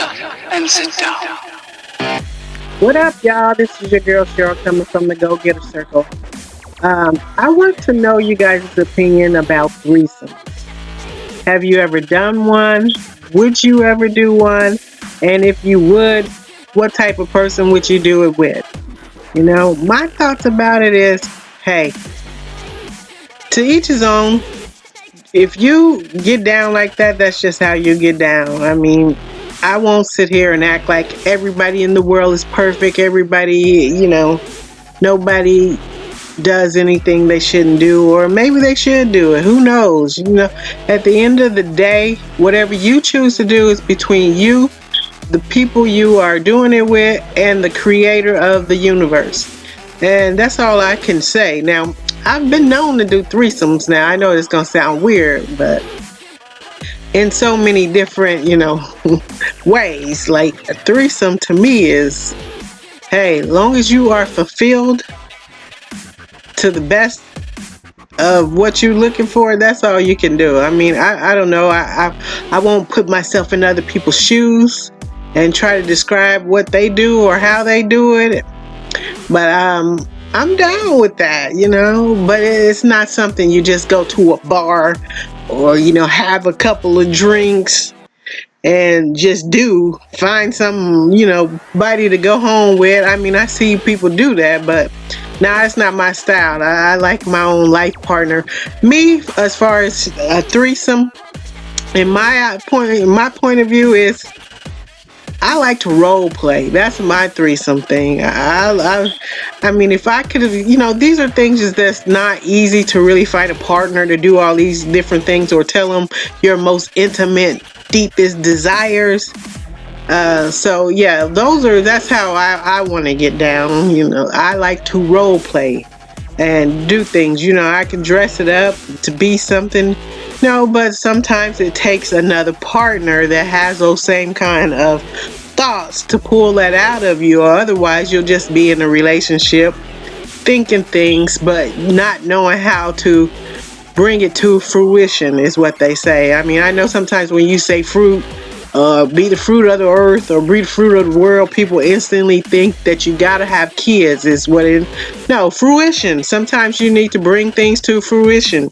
up and sit down. What up, y'all? This is your girl Cheryl coming from the Go Getter Circle. I want to know you guys' opinion about threesomes. Have you ever done one? Would you ever do one? And if you would, what type of person would you do it with? You know, my thoughts about it is, hey, to each his own. If you get down like that, that's just how you get down. I mean, I won't sit here and act like everybody in the world is perfect. Everybody, nobody does anything they shouldn't do, or maybe they should do it. Who knows? At the end of the day, whatever you choose to do is between you, the people you are doing it with, and the creator of the universe. And that's all I can say. Now, I've been known to do threesomes. Now, I know it's going to sound weird, but in so many different, ways. Like a threesome to me is, hey, long as you are fulfilled to the best of what you're looking for, that's all you can do. I mean, I don't know. I won't put myself in other people's shoes and try to describe what they do or how they do it. But I'm down with that, but it's not something you just go to a bar or, have a couple of drinks and just do. Find some, buddy to go home with. I mean, I see people do that, but nah, it's not my style. I like my own life partner. Me, as far as a threesome, in my point of view is, I like to role play. That's my threesome thing. I mean, if I could have, these are things that's not easy to really find a partner to do all these different things or tell them your most intimate, deepest desires. So yeah, that's how I want to get down. I like to role play and do things. I can dress it up to be something. No, but sometimes it takes another partner that has those same kind of thoughts to pull that out of you, or otherwise you'll just be in a relationship thinking things but not knowing how to bring it to fruition, is what they say. I mean, I know sometimes when you say fruit, be the fruit of the earth or be the fruit of the world, people instantly think that you gotta have kids, is what it. No, fruition. Sometimes you need to bring things to fruition.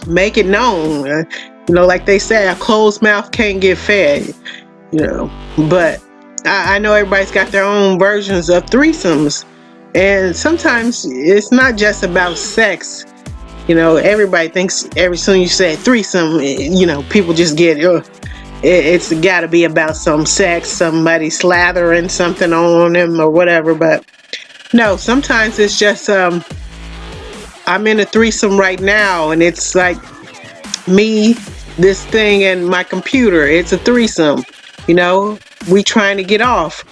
Make it known. Like they say, a closed mouth can't get fed. But I know everybody's got their own versions of threesomes, and sometimes it's not just about sex. Everybody thinks every soon you say threesome, people just get, it's got to be about some sex, somebody slathering something on them or whatever. But no, sometimes it's just I'm in a threesome right now, and it's like me, this thing, and my computer. It's a threesome. We trying to get off.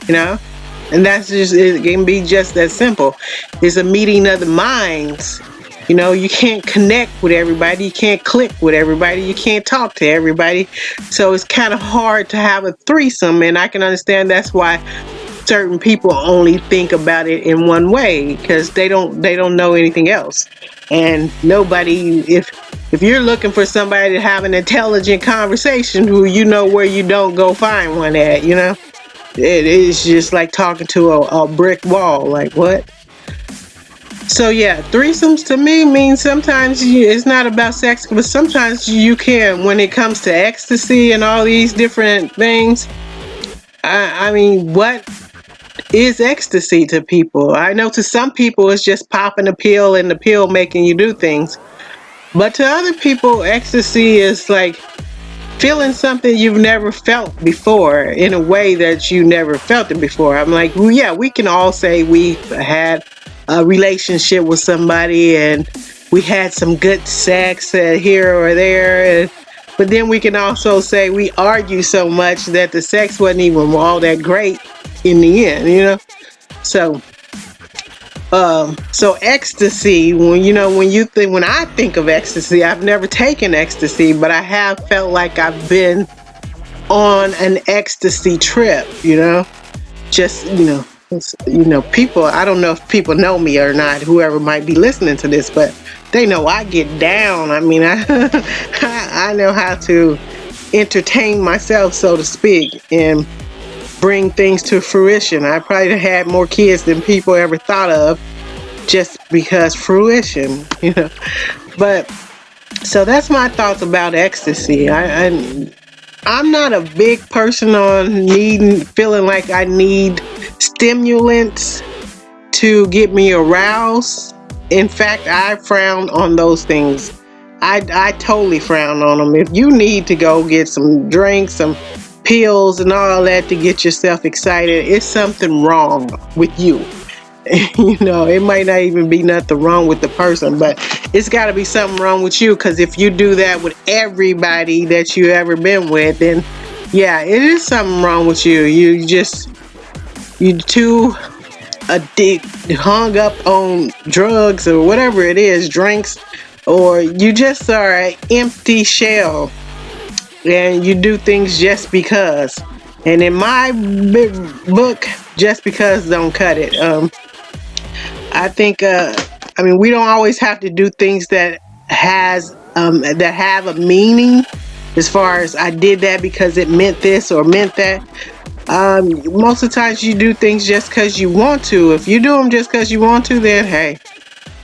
And that's just, it can be just that simple. It's a meeting of the minds. You can't connect with everybody. You can't click with everybody. You can't talk to everybody. So it's kind of hard to have a threesome, and I can understand that's why certain people only think about it in one way, because they don't know anything else. And nobody, if you're looking for somebody to have an intelligent conversation, who where you don't go find one at, it is just like talking to a brick wall. Like, what? So yeah, threesomes to me means sometimes it's not about sex, but sometimes you can, when it comes to ecstasy and all these different things. I mean, what is ecstasy to people? I know to some people it's just popping a pill and the pill making you do things. But to other people, ecstasy is like feeling something you've never felt before in a way that you never felt it before. I'm like, well, yeah, we can all say we've had a relationship with somebody and we had some good sex here or there. But then we can also say we argue so much that the sex wasn't even all that great in the end, So ecstasy, when I think of ecstasy, I've never taken ecstasy, but I have felt like I've been on an ecstasy trip, just, people, I don't know if people know me or not, whoever might be listening to this, but they know I get down. I mean, I know how to entertain myself, so to speak, and bring things to fruition. I probably had more kids than people ever thought of, just because fruition, But so that's my thoughts about ecstasy. I'm not a big person on feeling like I need stimulants to get me aroused. In fact, I frown on those things. I totally frown on them. If you need to go get some drinks, some pills, and all that to get yourself excited, it's something wrong with you. It might not even be nothing wrong with the person, but it's got to be something wrong with you, because if you do that with everybody that you ever been with, then yeah, it is something wrong with you. You too hung up on drugs or whatever it is, drinks, or you just are an empty shell and you do things just because. And in my big book, just because don't cut it. I think, we don't always have to do things that have a meaning, as far as I did that because it meant this or meant that. Most of the times you do things just because you want to. If you do them just because you want to, then hey,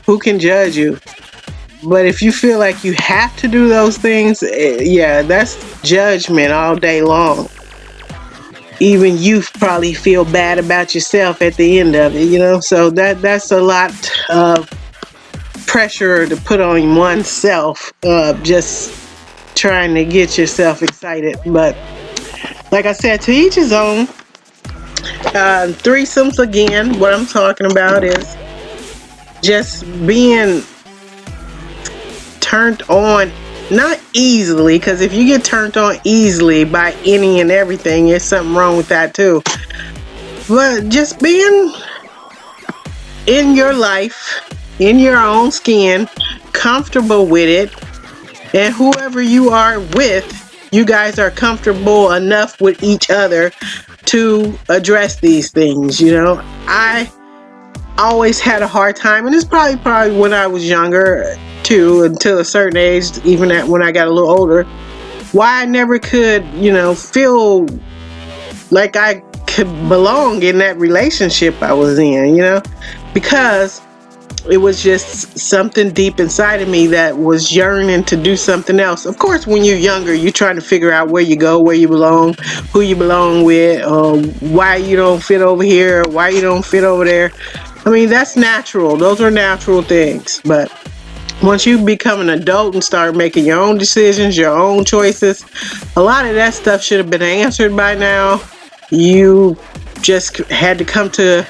who can judge you? But if you feel like you have to do those things, yeah, that's judgment all day long. Even you probably feel bad about yourself at the end of it, so that's a lot of pressure to put on oneself, just trying to get yourself excited. But like I said, to each his own. Threesomes, again, what I'm talking about is just being turned on, not easily, because if you get turned on easily by any and everything, there's something wrong with that too. But just being in your life, in your own skin, comfortable with it, and whoever you are with, you guys are comfortable enough with each other to address these things. I always had a hard time, and it's probably when I was younger too, until a certain age, even when I got a little older, why I never could, feel like I could belong in that relationship I was in, because it was just something deep inside of me that was yearning to do something else. Of course, when you're younger, you're trying to figure out where you go, where you belong, who you belong with, why you don't fit over here, why you don't fit over there. That's natural. Those are natural things. But once you become an adult and start making your own decisions, your own choices, a lot of that stuff should have been answered by now. You just had to come to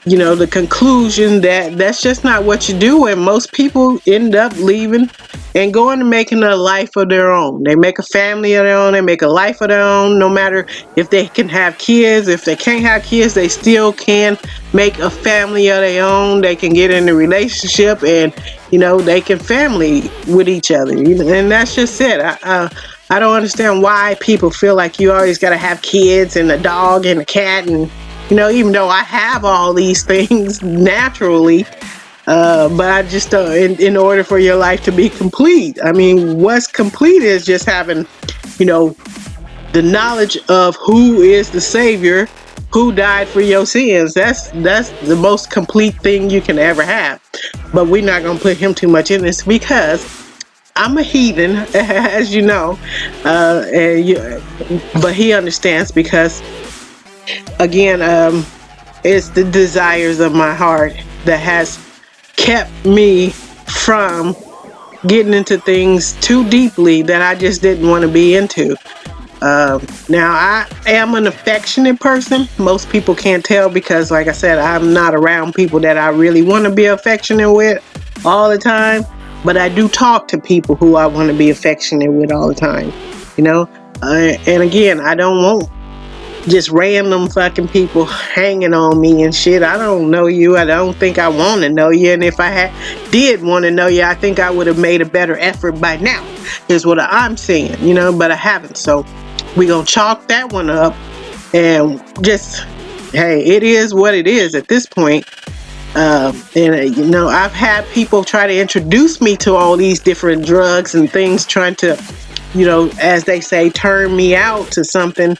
the conclusion that that's just not what you do, and most people end up leaving and going and making a life of their own. They make a family of their own, they make a life of their own, no matter if they can have kids. If they can't have kids, they still can make a family of their own. They can get in a relationship and, they can family with each other. And that's just it. I don't understand why people feel like you always got to have kids and a dog and a cat, and even though I have all these things naturally, but I just don't, in order for your life to be complete. What's complete is just having, the knowledge of who is the Savior, who died for your sins. That's the most complete thing you can ever have. But we're not going to put him too much in this, because I'm a heathen, as you know, but he understands, because again, it's the desires of my heart that has kept me from getting into things too deeply that I just didn't want to be into. Now, I am an affectionate person. Most people can't tell, because like I said, I'm not around people that I really want to be affectionate with all the time, but I do talk to people who I want to be affectionate with all the time, and again, I don't want just random fucking people hanging on me and shit. I don't know you. I don't think I want to know you. And if I did want to know you, I think I would have made a better effort by now, is what I'm saying, but I haven't. So we gonna chalk that one up and just, hey, it is what it is at this point. I've had people try to introduce me to all these different drugs and things, trying to as they say, turn me out to something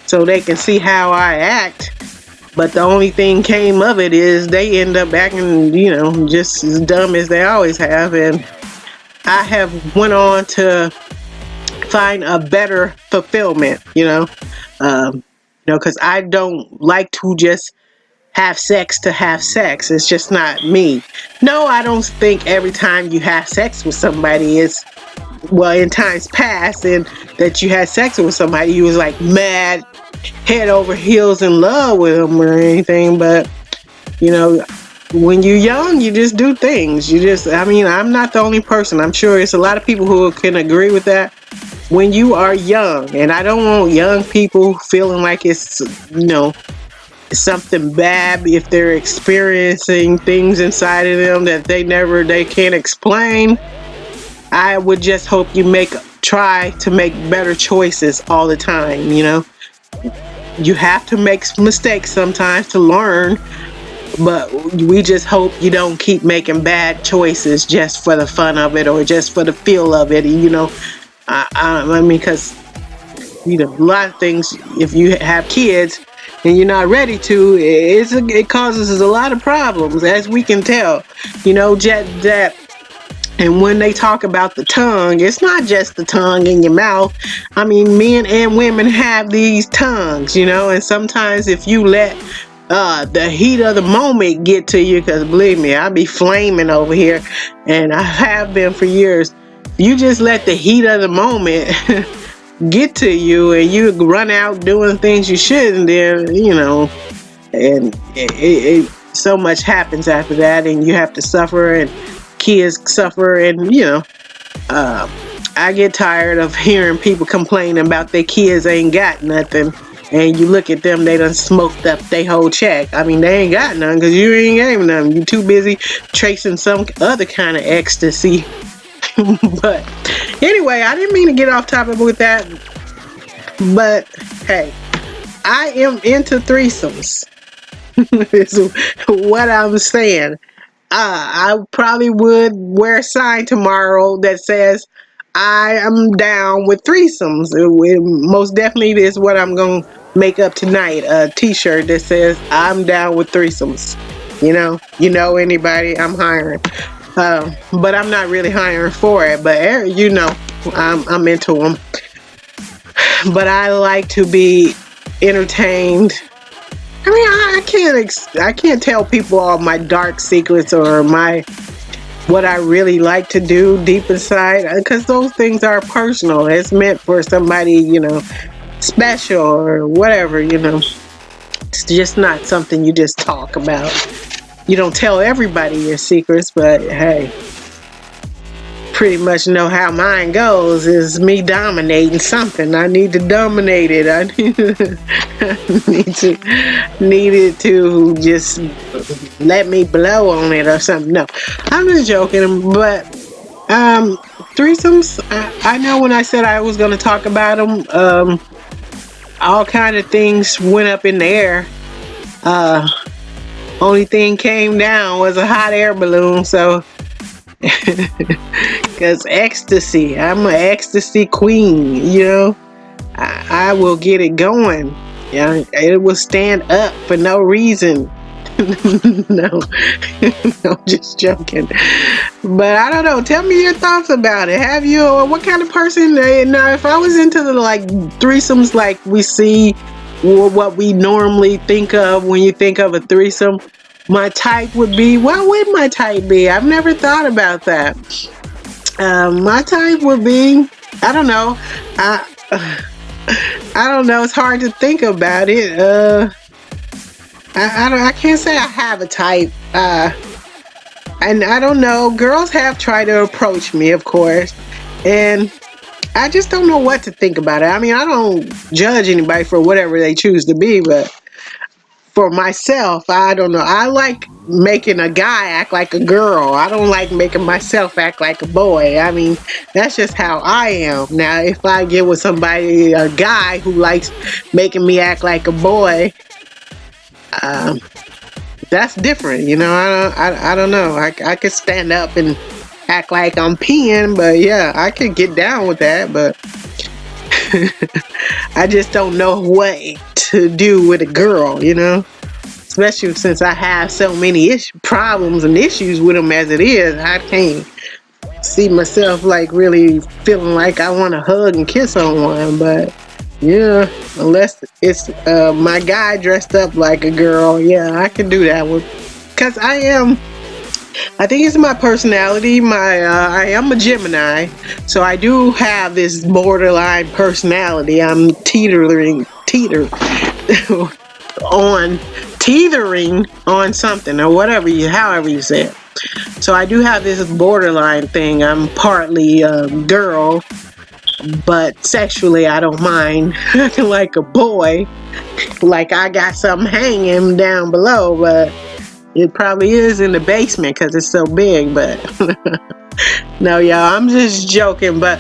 so they can see how I act. But the only thing came of it is they end up acting, just as dumb as they always have. And I have went on to find a better fulfillment, because I don't like to just have sex to have sex. It's just not me. No, I don't think every time you have sex with somebody is, well, in times past, and that you had sex with somebody, you was like mad, head over heels in love with them or anything. But, when you're young, you just do things. I'm not the only person. I'm sure it's a lot of people who can agree with that. When you are young, and I don't want young people feeling like it's, something bad if they're experiencing things inside of them that they can't explain. I would just hope you try to make better choices all the time. You have to make mistakes sometimes to learn, but we just hope you don't keep making bad choices just for the fun of it or just for the feel of it. Because a lot of things, if you have kids and you're not ready to, it causes a lot of problems, as we can tell. That. And when they talk about the tongue, it's not just the tongue in your mouth. I mean, men and women have these tongues, and sometimes if you let the heat of the moment get to you, because believe me, I be flaming over here, and I have been for years. You just let the heat of the moment get to you, and you run out doing things you shouldn't, then and so much happens after that, and you have to suffer, and kids suffer, and I get tired of hearing people complaining about their kids ain't got nothing, and you look at them, they done smoked up their whole check. I mean, they ain't got none because you ain't gave them nothing. You too busy chasing some other kind of ecstasy. But anyway, I didn't mean to get off topic with that, but hey, I am into threesomes. Is what I'm saying. I probably would wear a sign tomorrow that says I am down with threesomes. It most definitely is what I'm going to make up tonight. A t-shirt that says I'm down with threesomes. Anybody, I'm hiring. But I'm not really hiring for it. But I'm into them. But I like to be entertained. I mean, I can't tell people all my dark secrets or what I really like to do deep inside, because those things are personal. It's meant for somebody, special or whatever, It's just not something you just talk about. You don't tell everybody your secrets, but hey, pretty much know how mine goes is me dominating something. I need to dominate it. I need it to just let me blow on it or something. No, I'm just joking. But threesomes, I know when I said I was going to talk about them, all kind of things went up in the air. Only thing came down was a hot air balloon. So because ecstasy, I'm an ecstasy queen, I will get it going. Yeah, it will stand up for no reason. No, I'm just joking. But I don't know. Tell me your thoughts about it. Have you, or what kind of person? Now, if I was into the threesomes, like we see, or what we normally think of when you think of a threesome, my type would be, what would my type be? I've never thought about that. My type would be, I don't know. I don't know. It's hard to think about it. I can't say I have a type. And I don't know. Girls have tried to approach me, of course, and I just don't know what to think about it. I mean, I don't judge anybody for whatever they choose to be, but for myself, I don't know. I like making a guy act like a girl. I don't like making myself act like a boy. I mean, that's just how I am. Now, if I get with somebody, a guy who likes making me act like a boy, that's different. I don't know. I could stand up and act like I'm peeing, but yeah, I could get down with that, but I just don't know what to do with a girl, you know? Especially since I have so many problems and issues with them as it is. I can't see myself like really feeling like I want to hug and kiss on one, but yeah, unless it's my guy dressed up like a girl, yeah, I can do that one. Cause I think it's my personality. I am a Gemini, so I do have this borderline personality. I'm on teetering on something or whatever however you say it. So I do have this borderline thing. I'm partly girl, but sexually I don't mind acting like a boy. Like I got something hanging down below, but it probably is in the basement because it's so big. But no, y'all, I'm just joking. But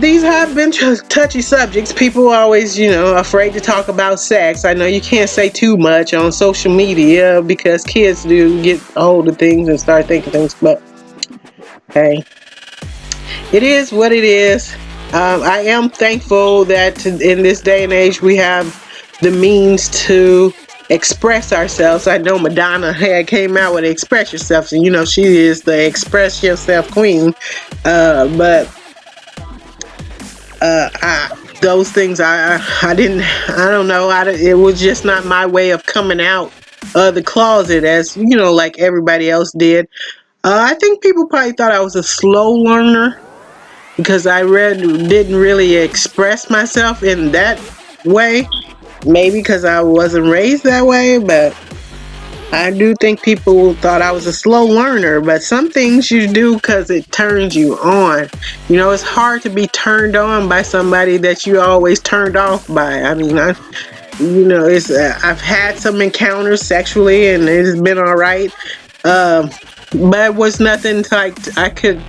these have been touchy subjects. People are always, afraid to talk about sex. I know you can't say too much on social media because kids do get hold of things and start thinking things. But hey, it is what it is. I am thankful that in this day and age we have the means to express ourselves. I know Madonna had came out with Express Yourself, and she is the Express Yourself queen. But those things I don't know. It was just not my way of coming out of the closet as like everybody else did. I think people probably thought I was a slow learner because didn't really express myself in that way. Maybe because I wasn't raised that way, but I do think people thought I was a slow learner. But some things you do because it turns you on. It's hard to be turned on by somebody that you always turned off by. I mean, I've had some encounters sexually and it's been all right. But it was nothing like I could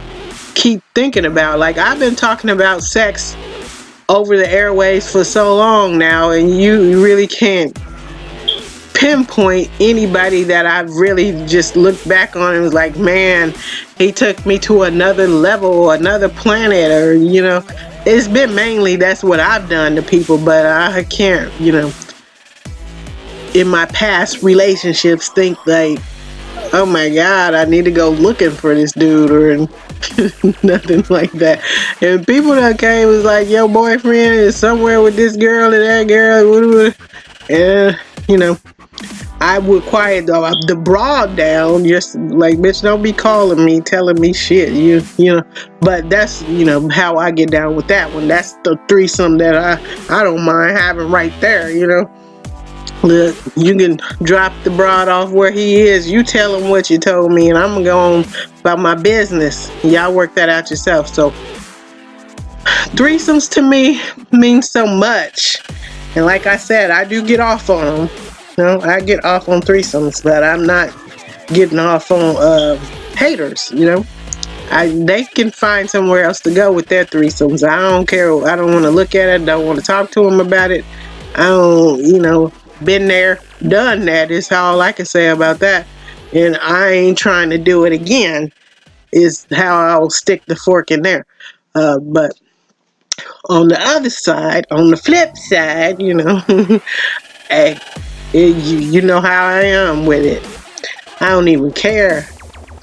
keep thinking about. Like, I've been talking about sex over the airwaves for so long now, and you really can't pinpoint anybody that I've really just looked back on and was like, man, he took me to another level or another planet, or it's been mainly that's what I've done to people. But I can't in my past relationships think like, oh my god, I need to go looking for this dude or nothing like that. And people that came was like, your boyfriend is somewhere with this girl and that girl, and I would quiet the broad down, just like, bitch, don't be calling me, telling me shit, but that's how I get down with that one. That's the threesome that I don't mind having right there. Look, you can drop the broad off where he is. You tell him what you told me, and I'm gonna go on about my business. Y'all work that out yourself. So, threesomes to me mean so much, and like I said, I do get off on them. I get off on threesomes, but I'm not getting off on haters. They can find somewhere else to go with their threesomes. I don't care. I don't want to look at it. Don't want to talk to them about it. I don't, been there, done that is all I can say about that. And I ain't trying to do it again is how I'll stick the fork in there. But on the other side, on the flip side, hey, you know how I am with it. I don't even care.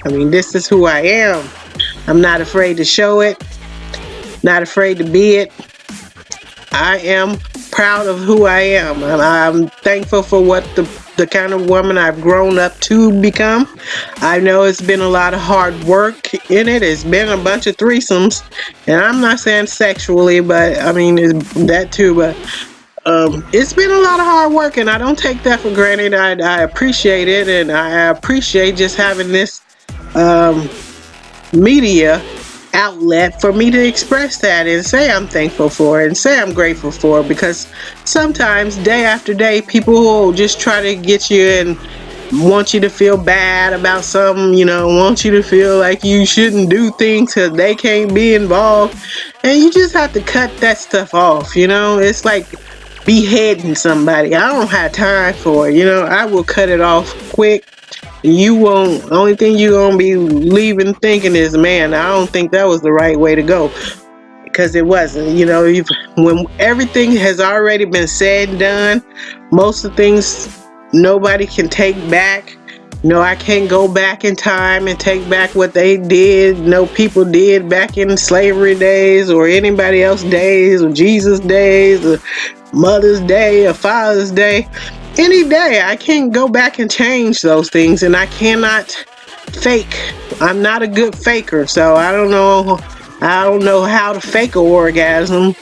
I mean, this is who I am. I'm not afraid to show it, not afraid to be it. I am proud of who I am. I'm thankful for what the kind of woman I've grown up to become. I know it's been a lot of hard work in it. It's been a bunch of threesomes, and I'm not saying sexually, but I mean that too. But it's been a lot of hard work, and I don't take that for granted. I appreciate it, and I appreciate just having this media outlet for me to express that and say I'm thankful for it and say I'm grateful for it, because sometimes day after day people will just try to get you and want you to feel bad about something, want you to feel like you shouldn't do things because they can't be involved, and you just have to cut that stuff off. It's like beheading somebody. I don't have time for it. I will cut it off quick You won't. Only thing you gonna be leaving thinking is, man, I don't think that was the right way to go, because it wasn't. When everything has already been said and done, most of the things nobody can take back. I can't go back in time and take back what they did. No, people did back in slavery days or anybody else days or Jesus days or Mother's Day or Father's Day. Any day, I can't go back and change those things, and I cannot fake. I'm not a good faker, so I don't know. I don't know how to fake a orgasm.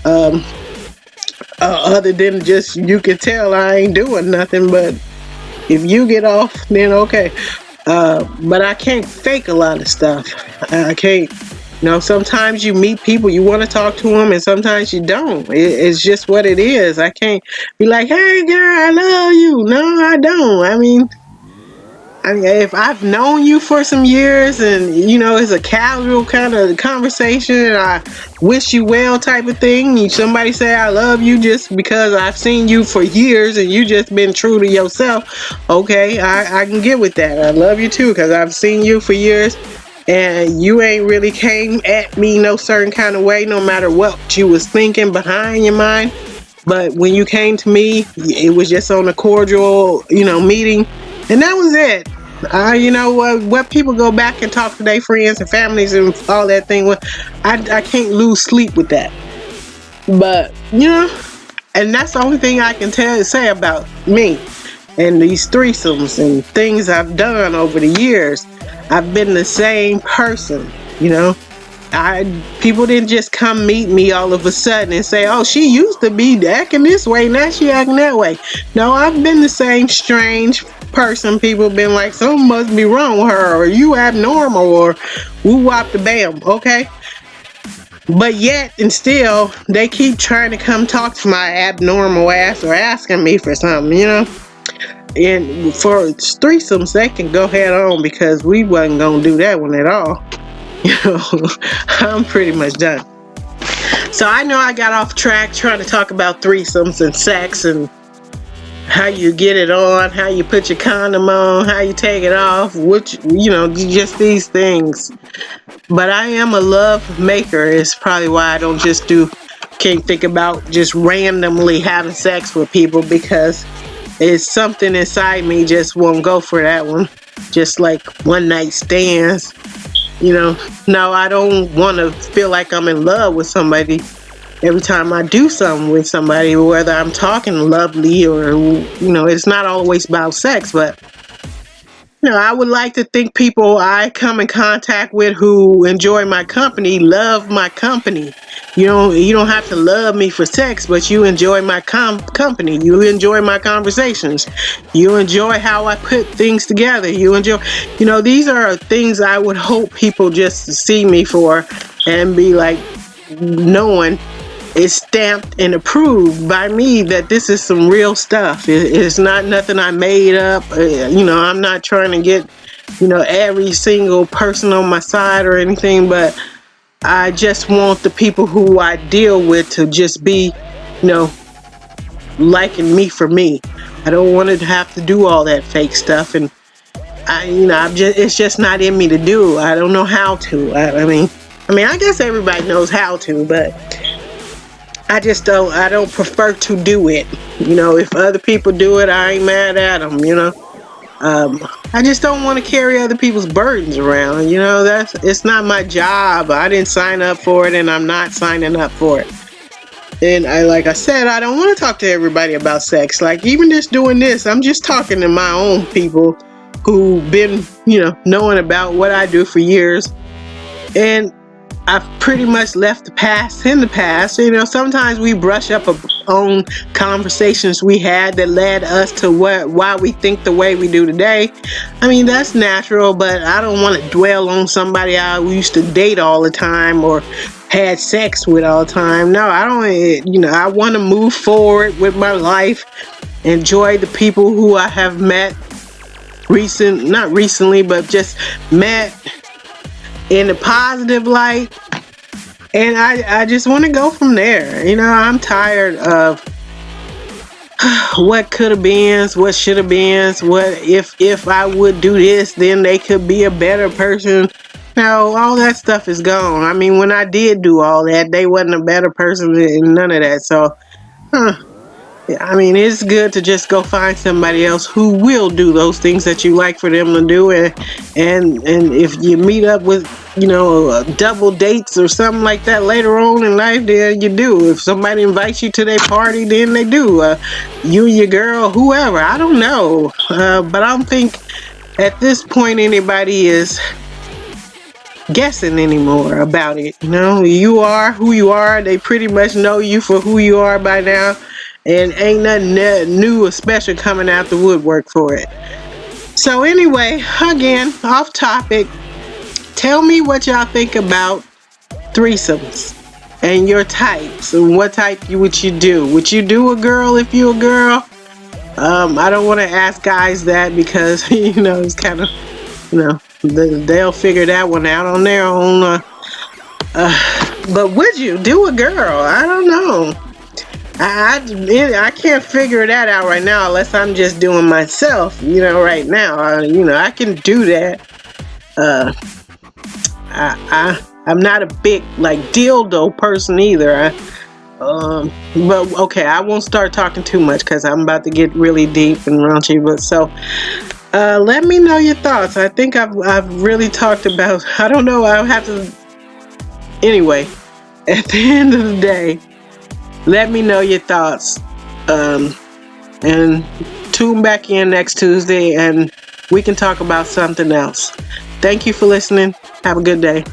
Um, Other than just you can tell I ain't doing nothing. But if you get off, then okay. But I can't fake a lot of stuff. I can't. Sometimes you meet people, you want to talk to them, and sometimes you don't. It's just what it is. I can't be like, hey, girl, I love you. No, I don't. I mean, if I've known you for some years and, it's a casual kind of conversation and I wish you well type of thing, and somebody say I love you just because I've seen you for years and you just been true to yourself, okay, I can get with that. I love you too because I've seen you for years and you ain't really came at me no certain kind of way, no matter what you was thinking behind your mind. But when you came to me, it was just on a cordial, meeting, and that was it. What people go back and talk to their friends and families and all that thing. I can't lose sleep with that. But and that's the only thing I can say about me and these threesomes and things I've done over the years. I've been the same person. People didn't just come meet me all of a sudden and say, oh, she used to be acting this way, now she acting that way. No, I've been the same strange person. People been like, something must be wrong with her, or you abnormal, or woo wop the bam, okay? But yet and still, they keep trying to come talk to my abnormal ass or asking me for something, And for threesomes, they can go head on because we wasn't gonna do that one at all. I'm pretty much done. So I know I got off track trying to talk about threesomes and sex and how you get it on, how you put your condom on, how you take it off, just these things. But I am a love maker. It's probably why I don't can't think about just randomly having sex with people, because it's something inside me just won't go for that one. Just like one night stands. No, I don't want to feel like I'm in love with somebody every time I do something with somebody, whether I'm talking lovely or, it's not always about sex, but, I would like to think people I come in contact with who enjoy my company love my company. You don't have to love me for sex, but you enjoy my company. You enjoy my conversations. You enjoy how I put things together. You enjoy, these are things I would hope people just see me for and be like, knowing it's stamped and approved by me that this is some real stuff. It's not nothing I made up. I'm not trying to get, every single person on my side or anything, but I just want the people who I deal with to just be, liking me for me. I don't want to have to do all that fake stuff, and it's just not in me to do. I don't know how to. I mean, I guess everybody knows how to, but I don't prefer to do it. If other people do it, I ain't mad at them, I just don't want to carry other people's burdens around. It's not my job. I didn't sign up for it, and I'm not signing up for it. And like I said, I don't want to talk to everybody about sex. Like, even just doing this, I'm just talking to my own people who've been, knowing about what I do for years. And I've pretty much left the past in the past. Sometimes we brush up on conversations we had that led us to why we think the way we do today. That's natural, but I don't want to dwell on somebody I used to date all the time or had sex with all the time. No, I don't. I want to move forward with my life, enjoy the people who I have met not recently, but just met in a positive light, and I just want to go from there. I'm tired of what could have been, what should have been, what if I would do this, then they could be a better person. No, all that stuff is gone. I mean, when I did do all that, they wasn't a better person and none of that. So, huh, I mean, it's good to just go find somebody else who will do those things that you like for them to do, and if you meet up with, double dates or something like that later on in life, then you do. If somebody invites you to their party, then they do. You, your girl, whoever, I don't know, but I don't think at this point anybody is guessing anymore about it. You are who you are. They pretty much know you for who you are by now, and ain't nothing new or special coming out the woodwork for it. So anyway, again, off topic, tell me what y'all think about threesomes and your types, and what type would you do. Would you do a girl if you a girl? I don't want to ask guys that because it's kind of, they'll figure that one out on their own. But would you do a girl? I don't know. I can't figure that out right now unless I'm just doing myself. Right now, I can do that. I'm not a big like dildo person either. But okay, I won't start talking too much because I'm about to get really deep and raunchy. But so, let me know your thoughts. I think I've really talked about. I don't know. I'll have to. Anyway, at the end of the day, let me know your thoughts. And tune back in next Tuesday, and we can talk about something else. Thank you for listening. Have a good day.